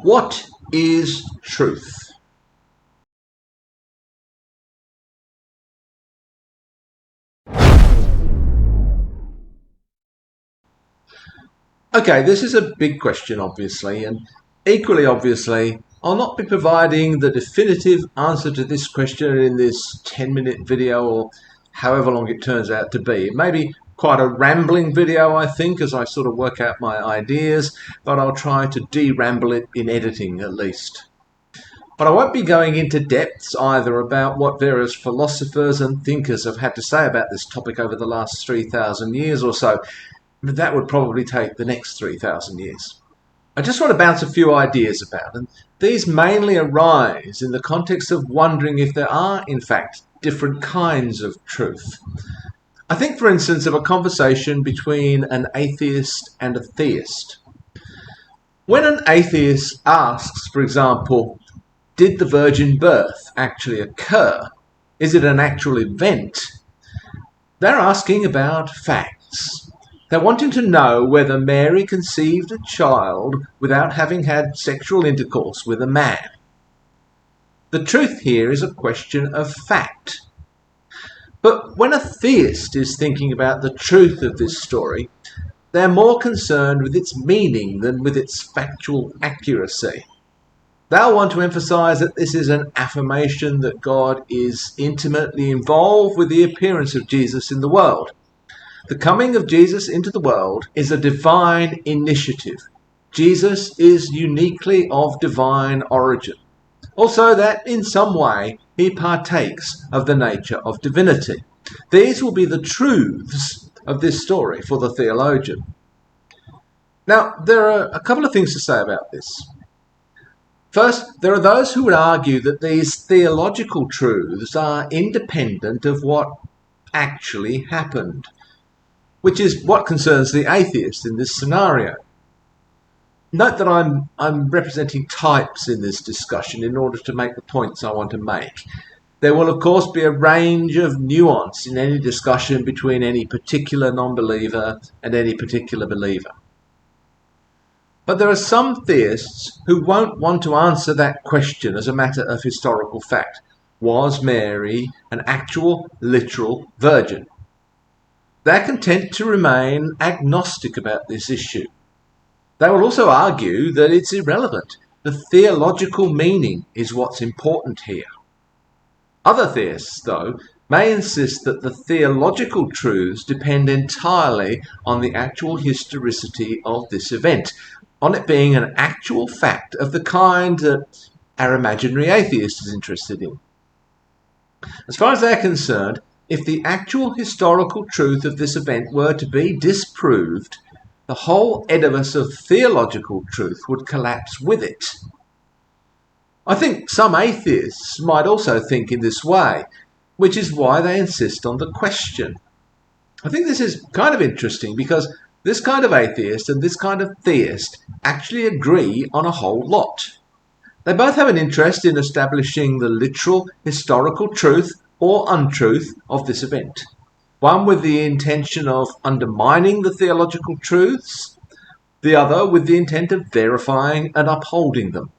What is truth? Okay, this is a big question, obviously, and equally obviously, I'll not be providing the definitive answer to this question in this 10-minute video or however long it turns out to be. It may be quite a rambling video, I think, as I sort of work out my ideas, but I'll try to de-ramble it in editing at least. But I won't be going into depths either about what various philosophers and thinkers have had to say about this topic over the last 3,000 years or so. That would probably take the next 3,000 years. I just want to bounce a few ideas about, and these mainly arise in the context of wondering if there are, in fact, different kinds of truth. I think, for instance, of a conversation between an atheist and a theist. When an atheist asks, for example, did the virgin birth actually occur? Is it an actual event? They're asking about facts. They're wanting to know whether Mary conceived a child without having had sexual intercourse with a man. The truth here is a question of fact. But when a theist is thinking about the truth of this story, they're more concerned with its meaning than with its factual accuracy. They'll want to emphasize that this is an affirmation that God is intimately involved with the appearance of Jesus in the world. The coming of Jesus into the world is a divine initiative. Jesus is uniquely of divine origin. Also that in some way he partakes of the nature of divinity. These will be the truths of this story for the theologian. Now, there are a couple of things to say about this. First, there are those who would argue that these theological truths are independent of what actually happened, which is what concerns the atheist in this scenario. Note that I'm representing types in this discussion in order to make the points I want to make. There will, of course, be a range of nuance in any discussion between any particular non-believer and any particular believer. But there are some theists who won't want to answer that question as a matter of historical fact. Was Mary an actual, literal virgin? They're content to remain agnostic about this issue. They will also argue that it's irrelevant. The theological meaning is what's important here. Other theists, though, may insist that the theological truths depend entirely on the actual historicity of this event, on it being an actual fact of the kind that our imaginary atheist is interested in. As far as they're concerned, if the actual historical truth of this event were to be disproved, the whole edifice of theological truth would collapse with it. I think some atheists might also think in this way, which is why they insist on the question. I think this is kind of interesting because this kind of atheist and this kind of theist actually agree on a whole lot. They both have an interest in establishing the literal historical truth or untruth of this event. One with the intention of undermining the theological truths, the other with the intent of verifying and upholding them.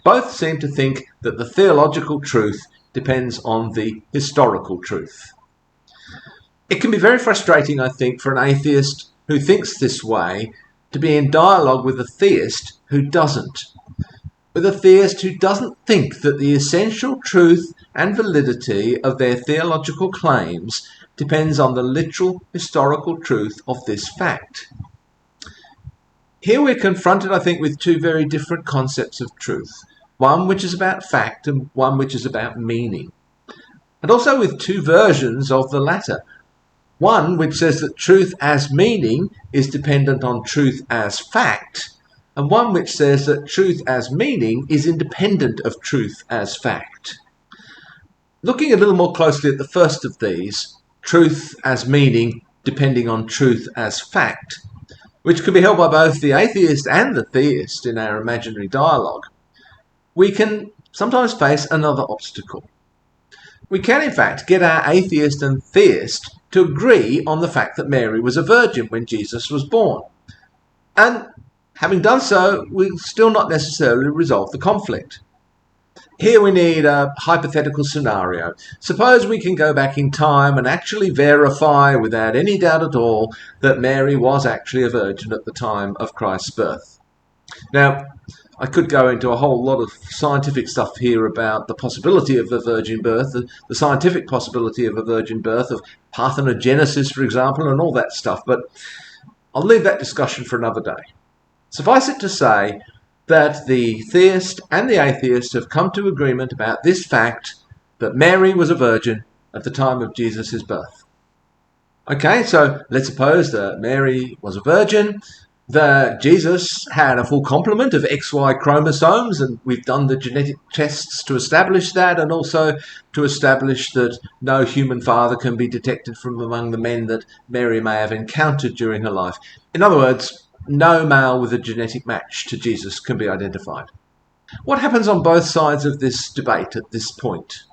Both seem to think that the theological truth depends on the historical truth. It can be very frustrating, I think, for an atheist who thinks this way to be in dialogue with a theist who doesn't. With a theist who doesn't think that the essential truth and validity of their theological claims depends on the literal historical truth of this fact. Here we're confronted, I think, with two very different concepts of truth. One which is about fact and one which is about meaning. And also with two versions of the latter. One which says that truth as meaning is dependent on truth as fact, and one which says that truth as meaning is independent of truth as fact. Looking a little more closely at the first of these, truth as meaning depending on truth as fact, which can be held by both the atheist and the theist in our imaginary dialogue, we can sometimes face another obstacle. We can, in fact, get our atheist and theist to agree on the fact that Mary was a virgin when Jesus was born. And Having done so, we'll still not necessarily resolve the conflict. Here we need a hypothetical scenario. Suppose we can go back in time and actually verify without any doubt at all that Mary was actually a virgin at the time of Christ's birth. Now, I could go into a whole lot of scientific stuff here about the possibility of a virgin birth, the scientific possibility of a virgin birth, of parthenogenesis, for example, and all that stuff, but I'll leave that discussion for another day. Suffice it to say that the theist and the atheist have come to agreement about this fact, that Mary was a virgin at the time of Jesus' birth. Okay, so let's suppose that Mary was a virgin, that Jesus had a full complement of XY chromosomes, and we've done the genetic tests to establish that, and also to establish that no human father can be detected from among the men that Mary may have encountered during her life. In other words, no male with a genetic match to Jesus can be identified. What happens on both sides of this debate at this point?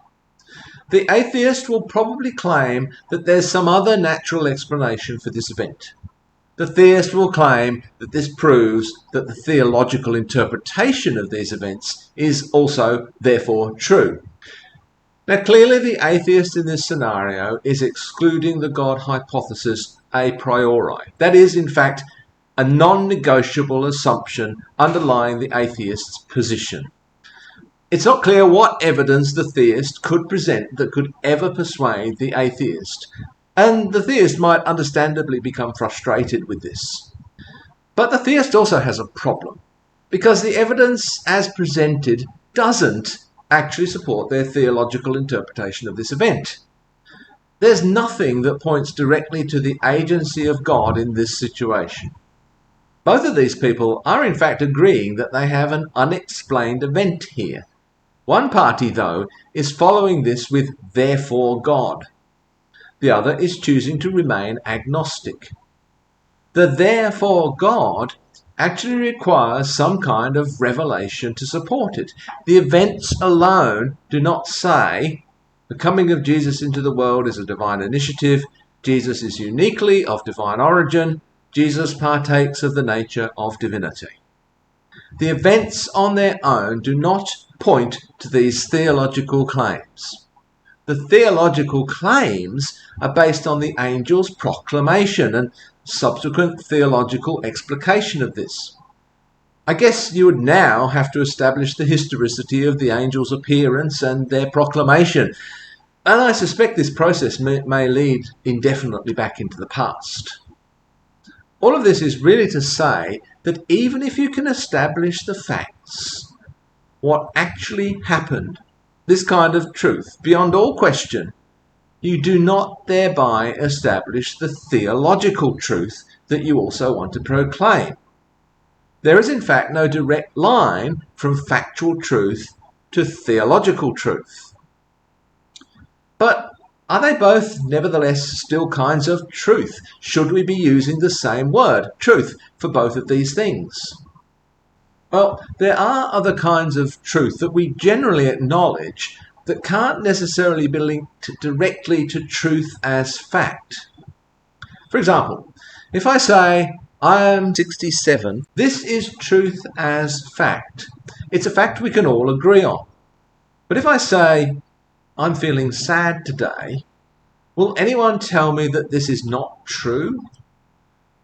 The atheist will probably claim that there's some other natural explanation for this event. The theist will claim that this proves that the theological interpretation of these events is also therefore true. Now, clearly the atheist in this scenario is excluding the God hypothesis a priori. That is, in fact, a non-negotiable assumption underlying the atheist's position. It's not clear what evidence the theist could present that could ever persuade the atheist, and the theist might understandably become frustrated with this. But the theist also has a problem, because the evidence as presented doesn't actually support their theological interpretation of this event. There's nothing that points directly to the agency of God in this situation. Both of these people are in fact agreeing that they have an unexplained event here. One party, though, is following this with "therefore God." The other is choosing to remain agnostic. The "therefore God" actually requires some kind of revelation to support it. The events alone do not say, the coming of Jesus into the world is a divine initiative, Jesus is uniquely of divine origin, Jesus partakes of the nature of divinity. The events on their own do not point to these theological claims. The theological claims are based on the angel's proclamation and subsequent theological explication of this. I guess you would now have to establish the historicity of the angel's appearance and their proclamation, and I suspect this process may lead indefinitely back into the past. All of this is really to say that even if you can establish the facts, what actually happened, this kind of truth, beyond all question, you do not thereby establish the theological truth that you also want to proclaim. There is in fact no direct line from factual truth to theological truth. But are they both nevertheless still kinds of truth? Should we be using the same word, truth, for both of these things? Well, there are other kinds of truth that we generally acknowledge that can't necessarily be linked directly to truth as fact. For example, if I say, I am 67, this is truth as fact. It's a fact we can all agree on. But if I say, I'm feeling sad today, will anyone tell me that this is not true?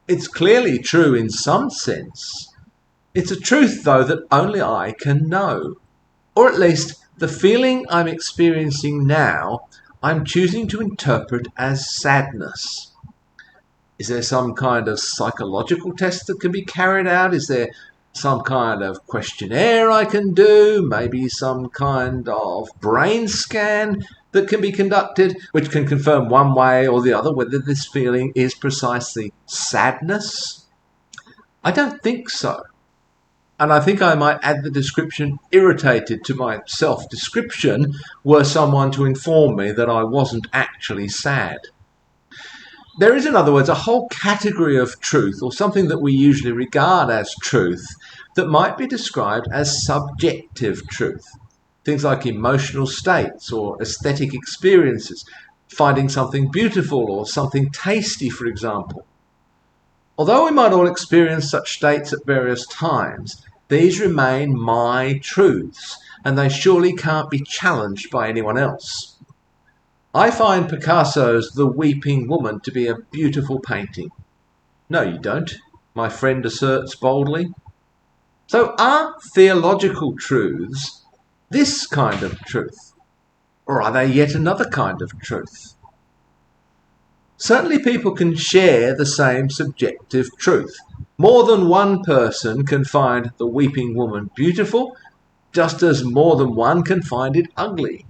It's clearly true in some sense. It's a truth, though, that only I can know. Or at least, the feeling I'm experiencing now, I'm choosing to interpret as sadness. Is there some kind of psychological test that can be carried out? Is there some kind of questionnaire I can do? Maybe some kind of brain scan that can be conducted, which can confirm one way or the other whether this feeling is precisely sadness? I don't think so. And I think I might add the description irritated to my self-description were someone to inform me that I wasn't actually sad. There is, in other words, a whole category of truth, or something that we usually regard as truth, that might be described as subjective truth. Things like emotional states or aesthetic experiences, finding something beautiful or something tasty, for example. Although we might all experience such states at various times, these remain my truths, and they surely can't be challenged by anyone else. I find Picasso's The Weeping Woman to be a beautiful painting. No, you don't, my friend asserts boldly. So are theological truths this kind of truth? Or are they yet another kind of truth? Certainly people can share the same subjective truth. More than one person can find the weeping woman beautiful, just as more than one can find it ugly.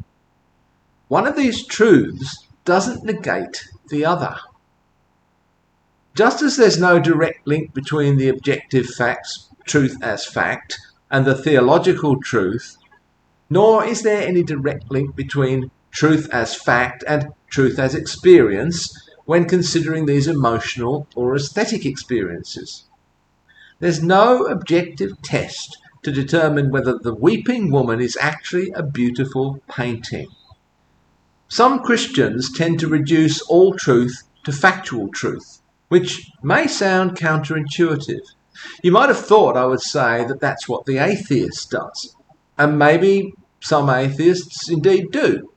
One of these truths doesn't negate the other. Just as there's no direct link between the objective facts, truth as fact, and the theological truth, nor is there any direct link between truth as fact and truth as experience when considering these emotional or aesthetic experiences. There's no objective test to determine whether the weeping woman is actually a beautiful painting. Some Christians tend to reduce all truth to factual truth, which may sound counterintuitive. You might have thought I would say that that's what the atheist does, and maybe some atheists indeed do.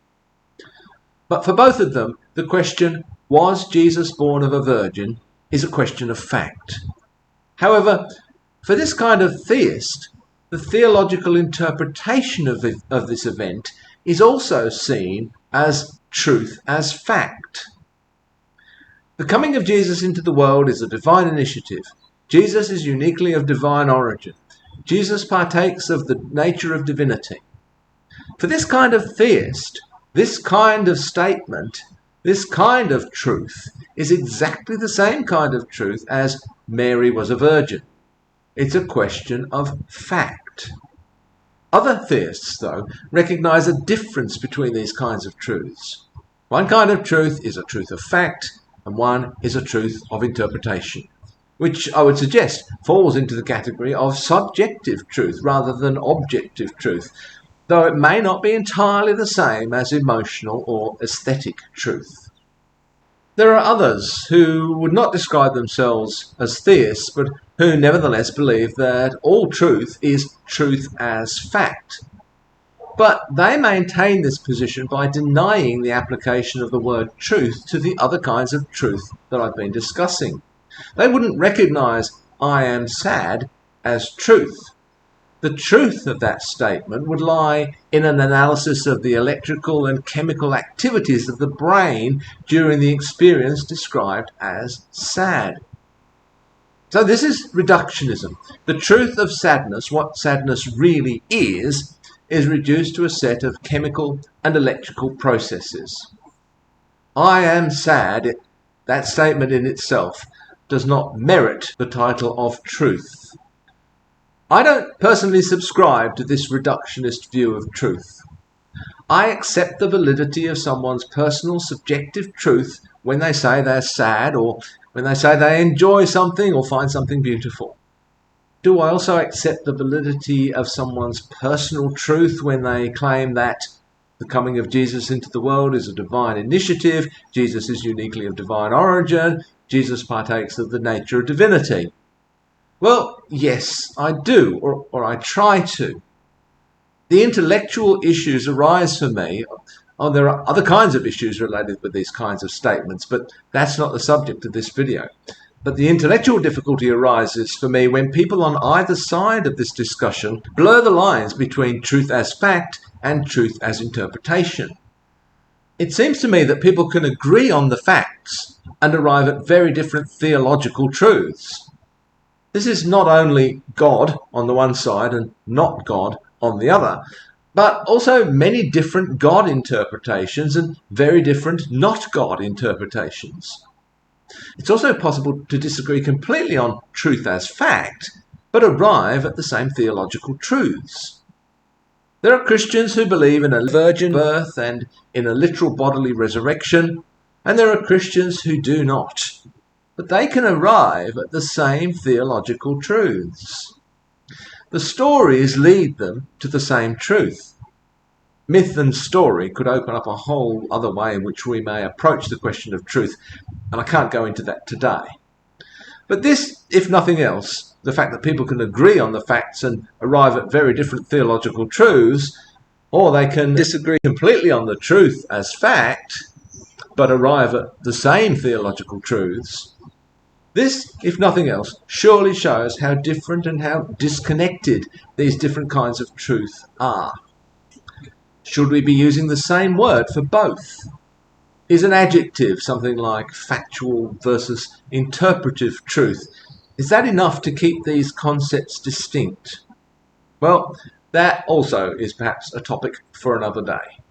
But for both of them, the question, was Jesus born of a virgin, is a question of fact. However, for this kind of theist, the theological interpretation of this event is also seen as truth as fact. The coming of Jesus into the world is a divine initiative. Jesus is uniquely of divine origin. Jesus partakes of the nature of divinity. For this kind of theist, this kind of statement, this kind of truth is exactly the same kind of truth as Mary was a virgin. It's a question of fact. Other theists, though, recognize a difference between these kinds of truths. One kind of truth is a truth of fact, and one is a truth of interpretation, which I would suggest falls into the category of subjective truth rather than objective truth, though it may not be entirely the same as emotional or aesthetic truth. There are others who would not describe themselves as theists, but who nevertheless believe that all truth is truth as fact. But they maintain this position by denying the application of the word truth to the other kinds of truth that I've been discussing. They wouldn't recognize "I am sad" as truth. The truth of that statement would lie in an analysis of the electrical and chemical activities of the brain during the experience described as sad. So this is reductionism. The truth of sadness, what sadness really is reduced to a set of chemical and electrical processes. I am sad, that statement in itself does not merit the title of truth. I don't personally subscribe to this reductionist view of truth. I accept the validity of someone's personal subjective truth when they say they're sad or when they say they enjoy something or find something beautiful. Do I also accept the validity of someone's personal truth when they claim that the coming of Jesus into the world is a divine initiative, Jesus is uniquely of divine origin, Jesus partakes of the nature of divinity? Well, yes, I do, or I try to. The intellectual issues arise for me. There are other kinds of issues related with these kinds of statements, but that's not the subject of this video. But the intellectual difficulty arises for me when people on either side of this discussion blur the lines between truth as fact and truth as interpretation. It seems to me that people can agree on the facts and arrive at very different theological truths. This is not only God on the one side and not God on the other, but also many different God interpretations and very different not God interpretations. It's also possible to disagree completely on truth as fact, but arrive at the same theological truths. There are Christians who believe in a virgin birth and in a literal bodily resurrection, and there are Christians who do not. But they can arrive at the same theological truths. The stories lead them to the same truth. Myth and story could open up a whole other way in which we may approach the question of truth, and I can't go into that today. But this, if nothing else, the fact that people can agree on the facts and arrive at very different theological truths, or they can disagree completely on the truth as fact, but arrive at the same theological truths, this, if nothing else, surely shows how different and how disconnected these different kinds of truth are. Should we be using the same word for both? Is an adjective, something like factual versus interpretive truth, is that enough to keep these concepts distinct? Well, that also is perhaps a topic for another day.